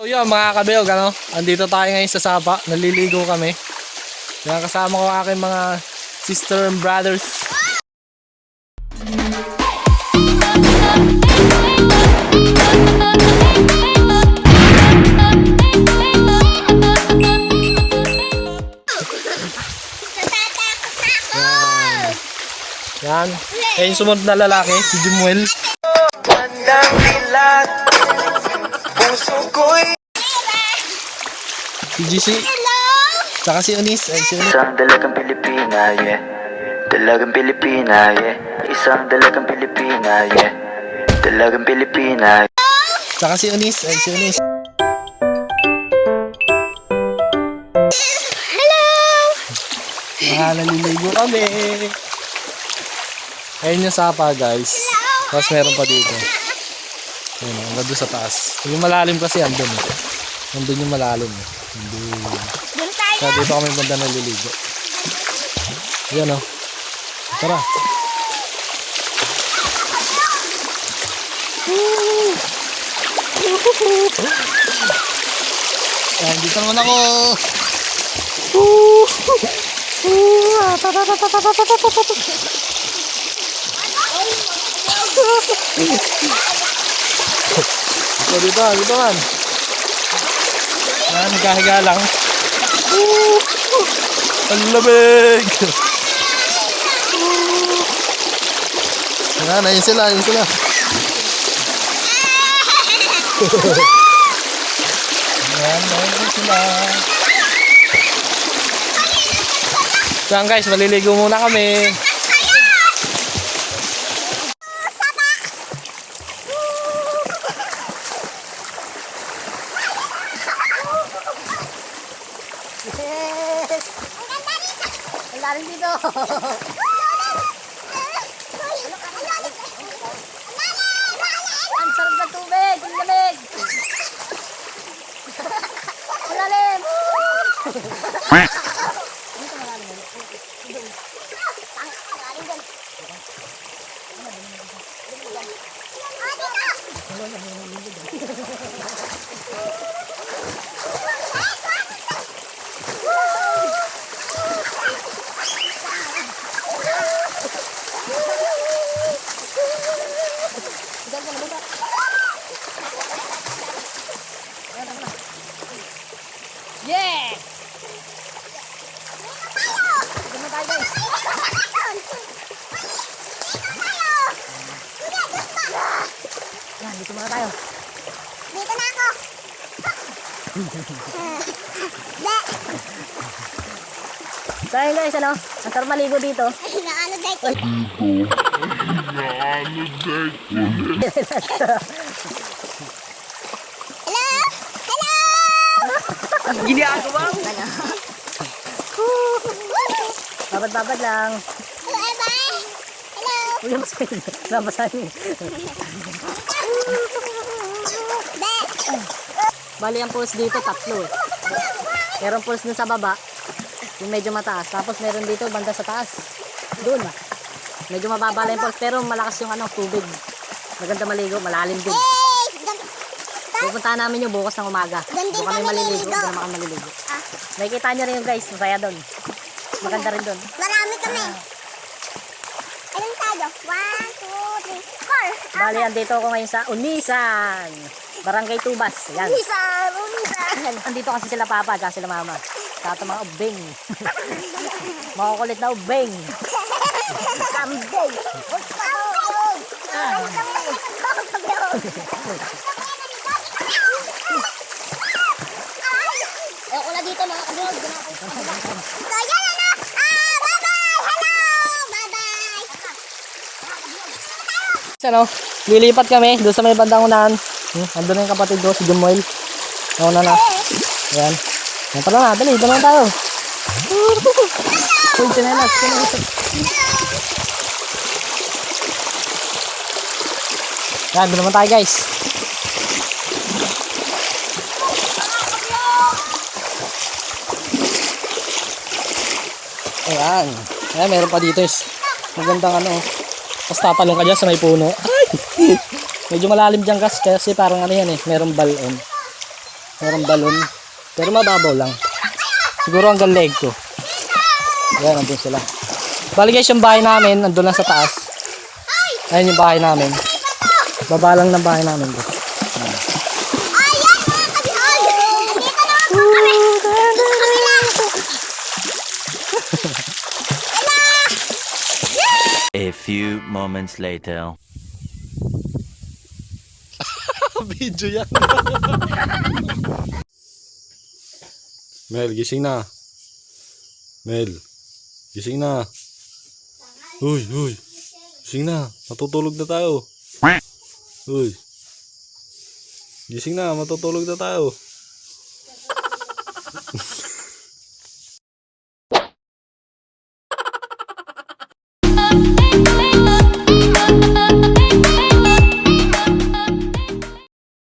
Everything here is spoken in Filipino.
So yun mga kabilog, andito tayo ngayon sa Sapa, naliligo kami. Yan, kasama ko ang aking mga sister and brothers. Yan. Yan yung sumunod na lalaki, si Jumuel. Si GC. Saka si Unis. Ay, si Unis. Isang dalagang Pilipina, yeah. Dalagang Pilipina, yeah. Isang dalagang Pilipina, yeah. Dalagang Pilipina. Saka si Unis. Ay, si Unis. Hello! Naliligo kami. Ayun yung Sapa, guys. Tapos meron pa dito. Ayun, hanggang doon sa taas. Yung malalim kasi andun. Andun yung malalim. Andun. Doon tayo! Kaya dito kami banda naliligo. Ayan o. Tara. Ayan, dito naman ako. Dito man. Ayan, nagkahiga lang. Ang lamig. Ayan, ayun sila. Ayan sila. Saan guys, maliligo muna kami. Ang lalim dito. Ang sarap ng tubig. Ang lamig. Ang lalim. Yeah! Dito na tayo guys. Yan, dito muna tayo. Dito na ako. So ayun guys, ang sarap maligo dito. Naano dahil ko. Ginagawa mo. Babad-babad lang. Hello, bye. Hello. Uy, masahin. Nabasahin. Bali ang pulse dito, 3 eh. Meron pulse dun sa baba, yung medyo mataas. Tapos meron dito, banda sa taas. Doon. Medyo mababa lang yung pulse, pero malakas yung tubig. Maganda maligo, malalim din. Pupuntahan namin yung bukas ng umaga. Doon din Doon kami kami maliligo, maliligo. doon naman kami maliligo. Nakikita nyo rin yung guys, masaya doon. Maganda rin doon. Marami kami. Ilan tayo? 1, 2, 3, 4. Bali, andito ako ngayon sa Unisan, Barangay Tubas. Yan. Umisan. Andito kasi sila papa at sila mama. Sa ato mga ubeng. Makukulit na ubeng. Kambing. Ayoko na dito mga kabilog. So, yan na. Bye-bye. Hello. Bye-bye. Lilipat kami doon sa may bandang unahan. Andun na yung kapatid ko, si Jumuel. Nauna na. Ayan. Tara na, dali, dali na tayo. Uy, sinelas. Yan, doon naman tayo guys. Ayan. Ayan, meron pa dito is magandang tapos tatalong ka dyan sa may puno. Ay! Medyo malalim dyan kasi parang yan eh, merong balon. Merong balon. Pero mababaw lang. Siguro hanggang leg ko. Ayan, nandun sila. Bali guys, yung bahay namin, nandun lang sa taas. Ayan yung bahay namin. Baba lang ng bahay namin. Guys. Ayan mga kabihon! Nandito naman po kami! A few moments later. Video yan. Mel, gising na. Mel, gising na. Uy, uy. Gising na. Matutulog na tayo. Uy. Gising na. Matutulog na tayo.